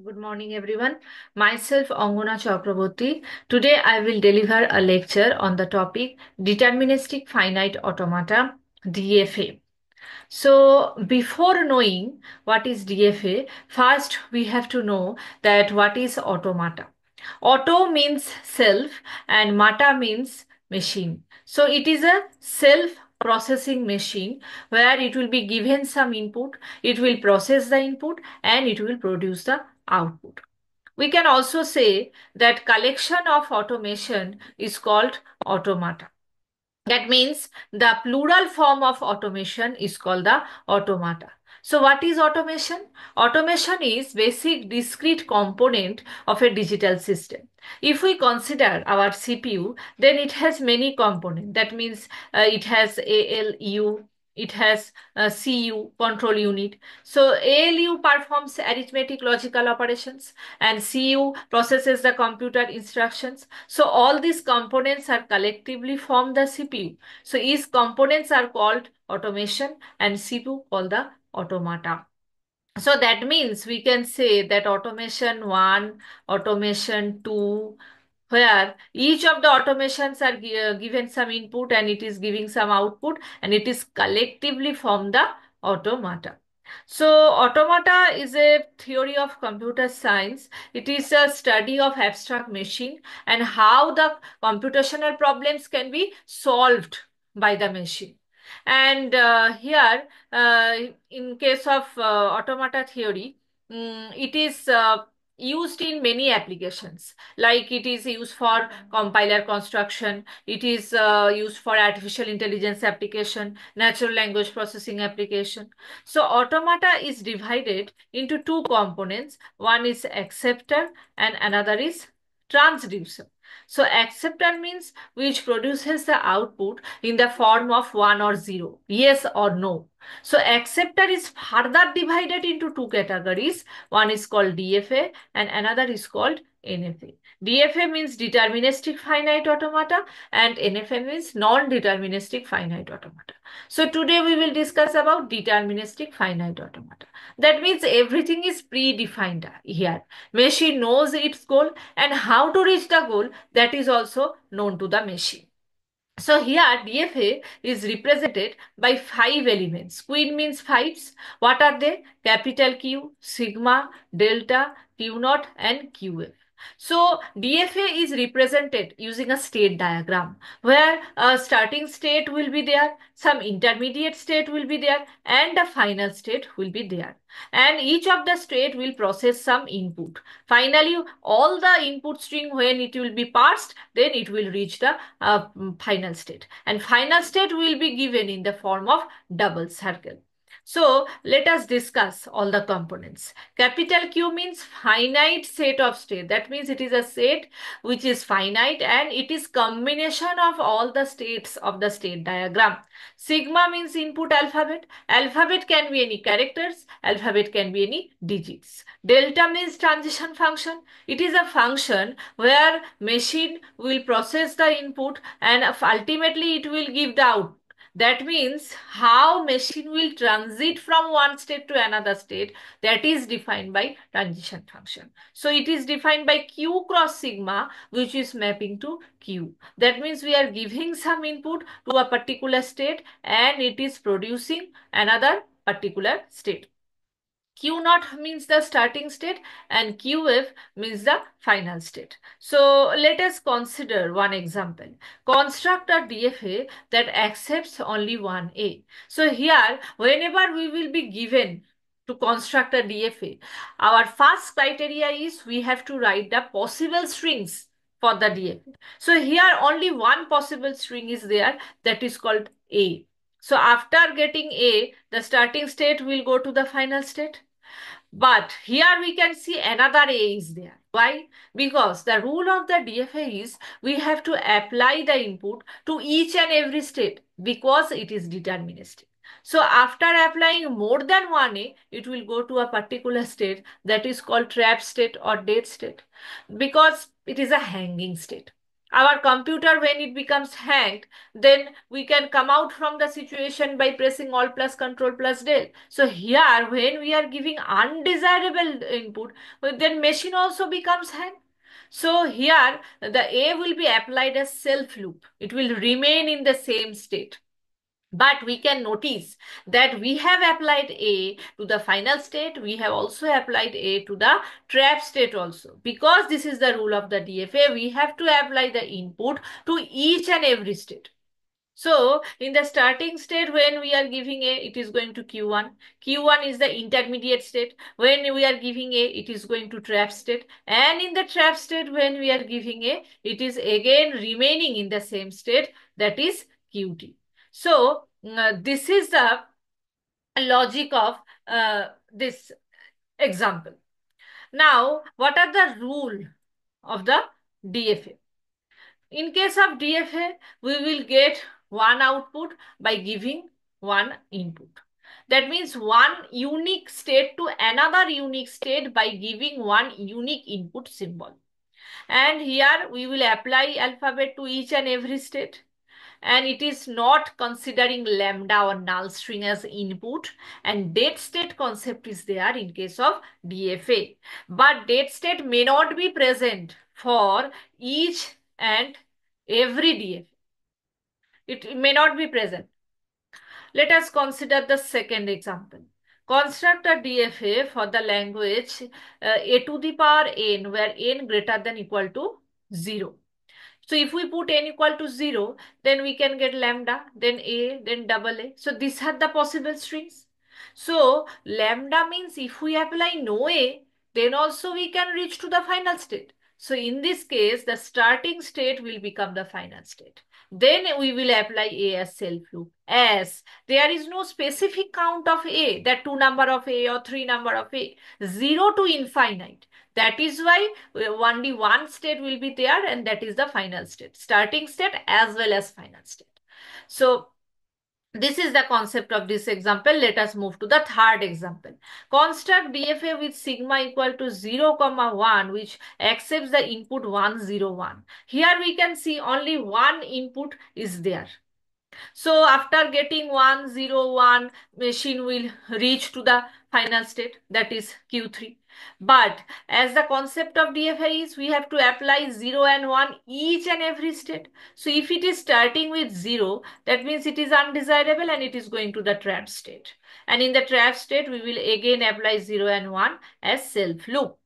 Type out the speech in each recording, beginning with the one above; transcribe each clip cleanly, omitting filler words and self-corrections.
Good morning, everyone. Myself, Angana Chakraborty. Today, I will deliver a lecture on the topic Deterministic Finite Automata, DFA. So, before knowing what is DFA, first we have to know that what is automata. Auto means self and mata means machine. So, it is a self processing machine where it will be given some input, it will process the input and it will produce the output. We can also say that collection of automation is called automata. That means the plural form of automation is called the automata. So what is automation? Automation is basic discrete component of a digital system. If we consider our CPU, then it has many components. That means it has ALU, it has CU, control unit. So ALU performs arithmetic logical operations and CU processes the computer instructions. So all these components are collectively form the CPU. So each components are called automation and CPU called the automata. So that means we can say that automation 1, automation 2, where each of the automations are given some input and it is giving some output and it is collectively form the automata. So automata is a theory of computer science. It is a study of abstract machine and how the computational problems can be solved by the machine. And here, uh, in case of automata theory, it is used in many applications, like it is used for compiler construction, it is used for artificial intelligence application, natural language processing application. So automata is divided into two components. One is acceptor and another is transducer. So acceptor means which produces the output in the form of 1 or 0, yes or no. So acceptor is further divided into two categories. One is called DFA and another is called NFA. DFA means deterministic finite automata and NFA means non-deterministic finite automata. So today we will discuss about deterministic finite automata. That means everything is predefined here. Machine knows its goal and how to reach the goal, that is also known to the machine. So here DFA is represented by 5 elements. Queen means fives. What are they? Capital Q, sigma, delta, Q naught and QF. So DFA is represented using a state diagram where a starting state will be there, some intermediate state will be there and a final state will be there. And each of the state will process some input. Finally, all the input string when it will be parsed, then it will reach the final state. And final state will be given in the form of double circle. So let us discuss all the components. Capital Q means finite set of state. That means it is a set which is finite and it is combination of all the states of the state diagram. Sigma means input alphabet. Alphabet can be any characters. Alphabet can be any digits. Delta means transition function. It is a function where machine will process the input and ultimately it will give the output. That means how machine will transit from one state to another state, that is defined by transition function. So it is defined by Q cross sigma, which is mapping to Q. That means we are giving some input to a particular state and it is producing another particular state. Q naught means the starting state and QF means the final state. So let us consider one example. Construct a DFA that accepts only one A. So here, whenever we will be given to construct a DFA, our first criteria is we have to write the possible strings for the DFA. So here only one possible string is there, that is called A. So after getting A, the starting state will go to the final state. But here we can see another A is there. Why? Because the rule of the DFA is we have to apply the input to each and every state because it is deterministic. So after applying more than one A, it will go to a particular state that is called trap state or dead state because it is a hanging state. Our computer, when it becomes hanged, then we can come out from the situation by pressing Alt plus Control plus Del. So here, when we are giving undesirable input, then machine also becomes hanged. So here the A will be applied as self loop. It will remain in the same state. But we can notice that we have applied A to the final state. We have also applied A to the trap state also. Because this is the rule of the DFA, we have to apply the input to each and every state. So in the starting state, when we are giving A, it is going to Q1. Q1 is the intermediate state. When we are giving A, it is going to trap state. And in the trap state, when we are giving A, it is again remaining in the same state, that is QT. So this is the logic of this example. Now, what are the rule of the DFA? In case of DFA, we will get one output by giving one input. That means one unique state to another unique state by giving one unique input symbol. And here we will apply alphabet to each and every state, and it is not considering lambda or null string as input, and date state concept is there in case of DFA, but date state may not be present for each and every DFA. It may not be present. Let us consider the second example. Construct a DFA for the language a to the power n, where n greater than equal to 0. So if we put n equal to 0, then we can get lambda, then a, then double a. So these are the possible strings. So lambda means if we apply no a, then also we can reach to the final state. So in this case, the starting state will become the final state. Then we will apply a as self loop. As there is no specific count of a, that 2 number of a or 3 number of a, 0 to infinite. That is why only one state will be there, and that is the final state, starting state as well as final state. So this is the concept of this example. Let us move to the third example. Construct DFA with sigma equal to 0, 1, which accepts the input 1, 0, 1. Here we can see only one input is there. So after getting 1, 0, 1, machine will reach to the final state, that is Q3. But as the concept of DFA is, we have to apply 0 and 1 each and every state. So if it is starting with 0, that means it is undesirable and it is going to the trap state. And in the trap state, we will again apply 0 and 1 as self loop.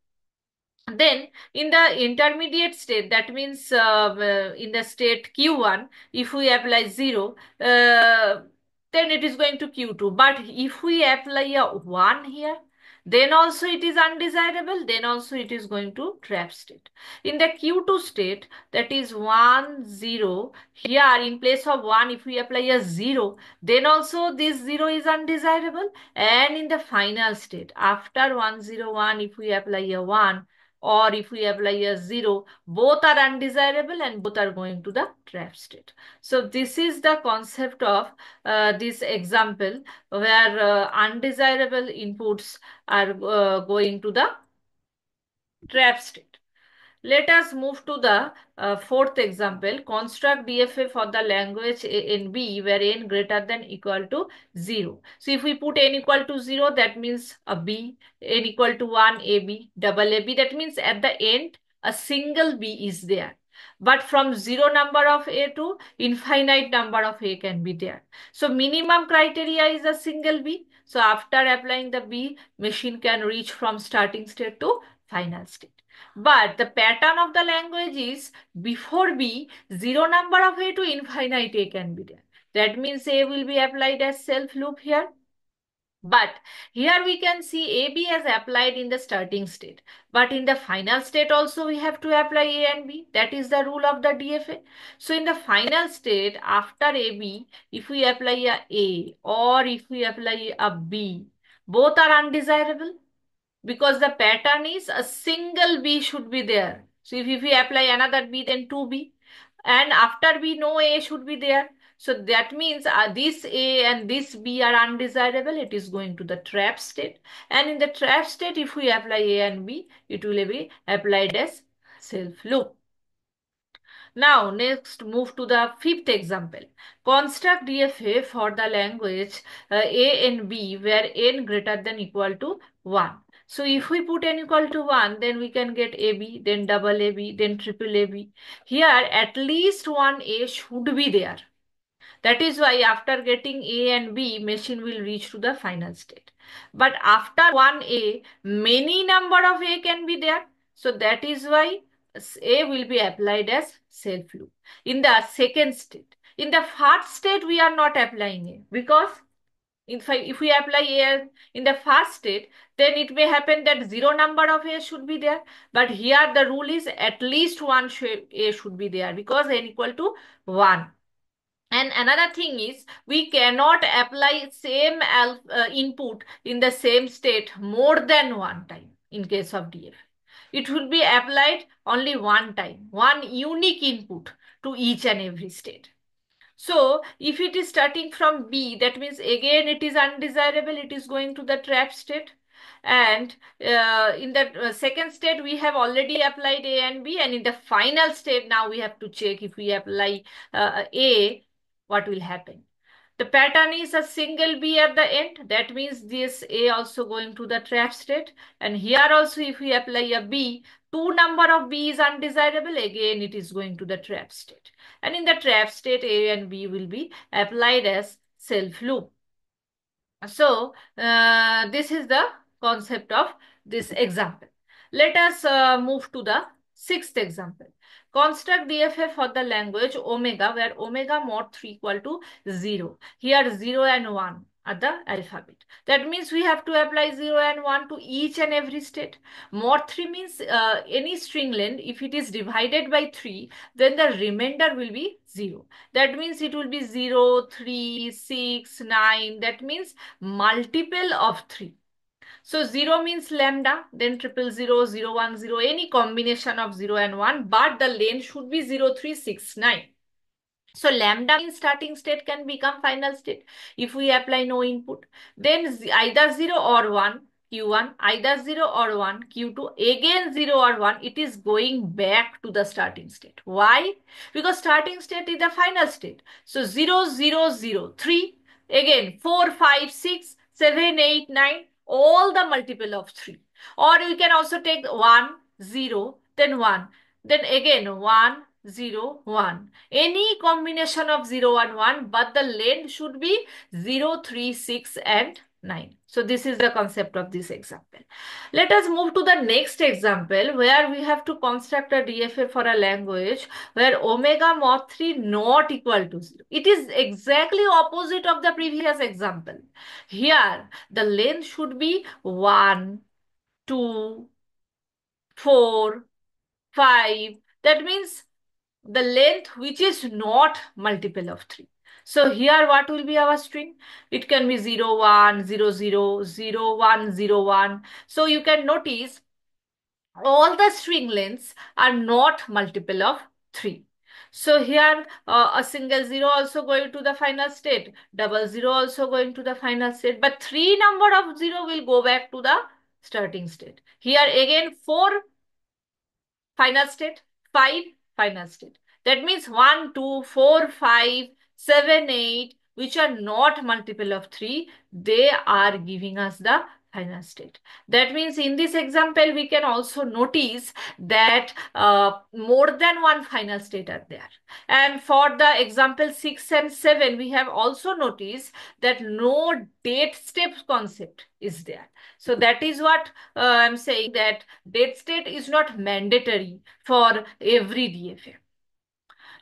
Then in the intermediate state, that means in the state Q1, if we apply 0, then it is going to Q2. But if we apply a 1 here, then also it is undesirable, then also it is going to trap state. In the Q2 state, that is 1, 0, here in place of 1, if we apply a 0, then also this 0 is undesirable. And in the final state, after 1, 0, 1, if we apply a 1, or if we apply a 0, both are undesirable and both are going to the trap state. So this is the concept of this example, where undesirable inputs are going to the trap state. Let us move to the fourth example. Construct DFA for the language A and B where n greater than equal to 0. So if we put n equal to 0, that means a B, n equal to 1, AB, double AB. That means at the end, a single B is there. But from 0 number of A to infinite number of A can be there. So minimum criteria is a single B. So after applying the B, machine can reach from starting state to final state. But the pattern of the language is before B, 0 number of A to infinite A can be there. That means A will be applied as self loop here. But here we can see AB as applied in the starting state. But in the final state also we have to apply A and B. That is the rule of the DFA. So in the final state, after AB, if we apply a or if we apply a B, both are undesirable, because the pattern is a single B should be there. So if we apply another B, then 2B, and after B no A should be there. So that means this A and this B are undesirable. It is going to the trap state, and in the trap state, if we apply A and B, it will be applied as self loop. Now, next move to the fifth example. Construct DFA for the language A and B where n greater than equal to 1. So if we put n equal to 1, then we can get AB, then double AB, then triple AB. Here, at least one A should be there. That is why after getting A and B, machine will reach to the final state. But after one A, many number of A can be there. So that is why A will be applied as self loop in the second state. In the first state, we are not applying A because if we apply A in the first state, then it may happen that zero number of A should be there. But here the rule is at least one A should be there because n equal to 1. And another thing is we cannot apply same input in the same state more than one time in case of DFA. It will be applied only one time, one unique input to each and every state. So if it is starting from B, that means again it is undesirable, it is going to the trap state. And in the second state, we have already applied A and B. And in the final state, now we have to check if we apply A, what will happen. The pattern is a single B at the end. That means this A also going to the trap state. And here also if we apply a B, two number of B is undesirable. Again, it is going to the trap state. And in the trap state, A and B will be applied as self loop. So this is the concept of this example. Let us move to the sixth example. Construct DFA for the language omega where omega mod 3 equal to 0. Here 0 and 1 are the alphabet. That means we have to apply 0 and 1 to each and every state. Mod 3 means any string length, if it is divided by 3, then the remainder will be 0. That means it will be 0, 3, 6, 9. That means multiple of 3. So 0 means lambda, then 000, 010, any combination of 0 and 1, but the length should be 0, 3, 6, 9. So lambda in starting state can become final state if we apply no input. Then either 0 or 1, Q1, either 0 or 1, Q2, again 0 or 1, it is going back to the starting state. Why? Because starting state is the final state. So 0, 0, 0, 3, again 4, 5, 6, 7, 8, 9, all the multiple of 3. Or you can also take 1, 0, then 1, then again 1, 0, 1. Any combination of 0 and 1, but the length should be 0, 3, 6, and 9. So this is the concept of this example. Let us move to the next example where we have to construct a DFA for a language where omega mod 3 not equal to 0. It is exactly opposite of the previous example. Here the length should be 1, 2, 4, 5. That means the length which is not multiple of 3. So here what will be our string? It can be 0, 1, 0, 0, 0, 1, 0, 1. So you can notice all the string lengths are not multiple of 3. So here a single 0 also going to the final state, double 0 also going to the final state, but 3 number of 0 will go back to the starting state. Here again 4 final state, 5 final state. That means 1, 2, 4, 5, 7, 8, which are not multiple of 3, they are giving us the final state. That means in this example, we can also notice that more than one final state are there. And for the example 6 and 7, we have also noticed that no date step concept is there. So that is what I'm saying, that date state is not mandatory for every DFA.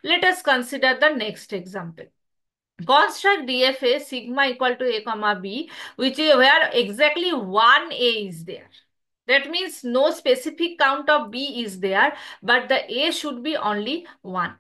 Let us consider the next example. Construct DFA sigma equal to a comma b, which is where exactly one A is there. That means no specific count of B is there, but the A should be only 1.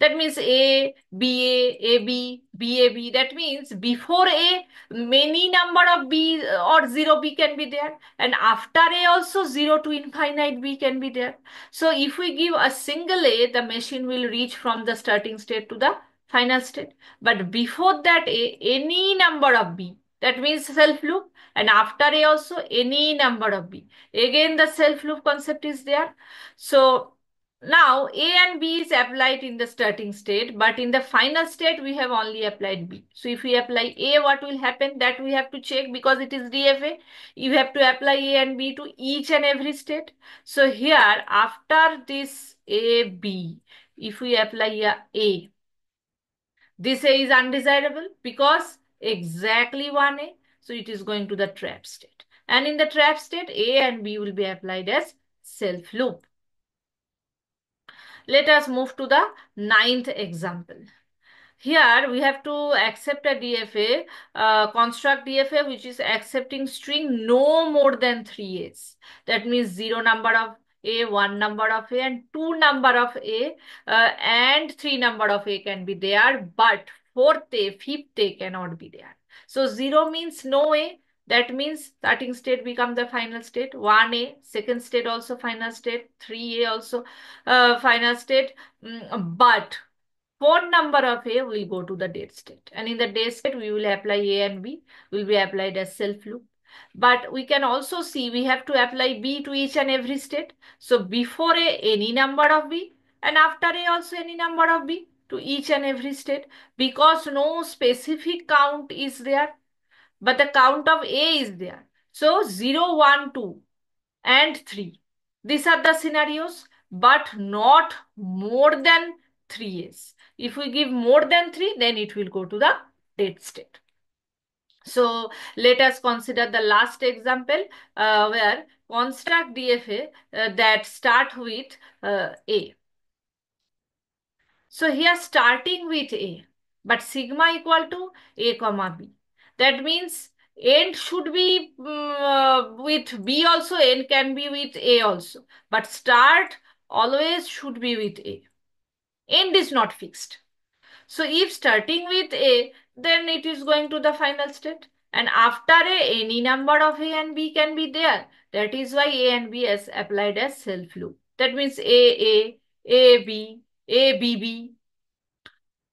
That means A, BA, AB, BAB. That means before A, many number of B or 0B can be there. And after A also 0 to infinite B can be there. So if we give a single A, the machine will reach from the starting state to the final state. But before that A, any number of B, that means self loop. And after A also any number of B. Again the self loop concept is there. So Now A and B is applied in the starting state, but in the final state we have only applied B. So if we apply A, what will happen? That we have to check because it is DFA. You have to apply A and B to each and every state. So here after this A, B, if we apply A, this A is undesirable because exactly one A. So it is going to the trap state. And in the trap state, A and B will be applied as self loop. Let us move to the ninth example. Here we have to accept a DFA, construct DFA which is accepting string no more than 3A's. That means 0 number of A, 1 number of A and 2 number of A and 3 number of A can be there, but 4th A, 5th A cannot be there. So 0 means no A. That means starting state becomes the final state. 1A, second state also final state. 3A also final state. But fourth number of A will go to the dead state. And in the dead state, we will apply A and B will be applied as self loop. But we can also see we have to apply B to each and every state. So before A, any number of B, and after A also any number of B to each and every state, because no specific count is there, but the count of A is there. So 0, 1, 2 and 3. These are the scenarios, but not more than 3's. If we give more than 3, then it will go to the dead state. So let us consider the last example where construct DFA that start with A. So here starting with A, but sigma equal to A comma B. That means end should be with B also, end can be with A also. But start always should be with A. End is not fixed. So if starting with A, then it is going to the final state. And after A, any number of A and B can be there. That is why A and B is applied as self loop. That means A, B, B.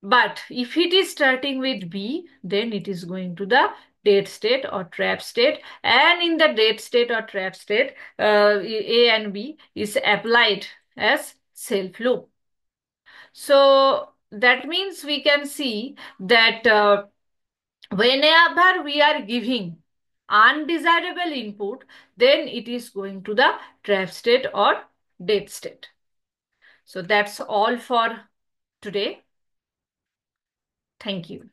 But if it is starting with B, then it is going to the dead state or trap state. And in the dead state or trap state, A and B is applied as self loop. So that means we can see that whenever we are giving undesirable input, then it is going to the trap state or dead state. So that's all for today. Thank you.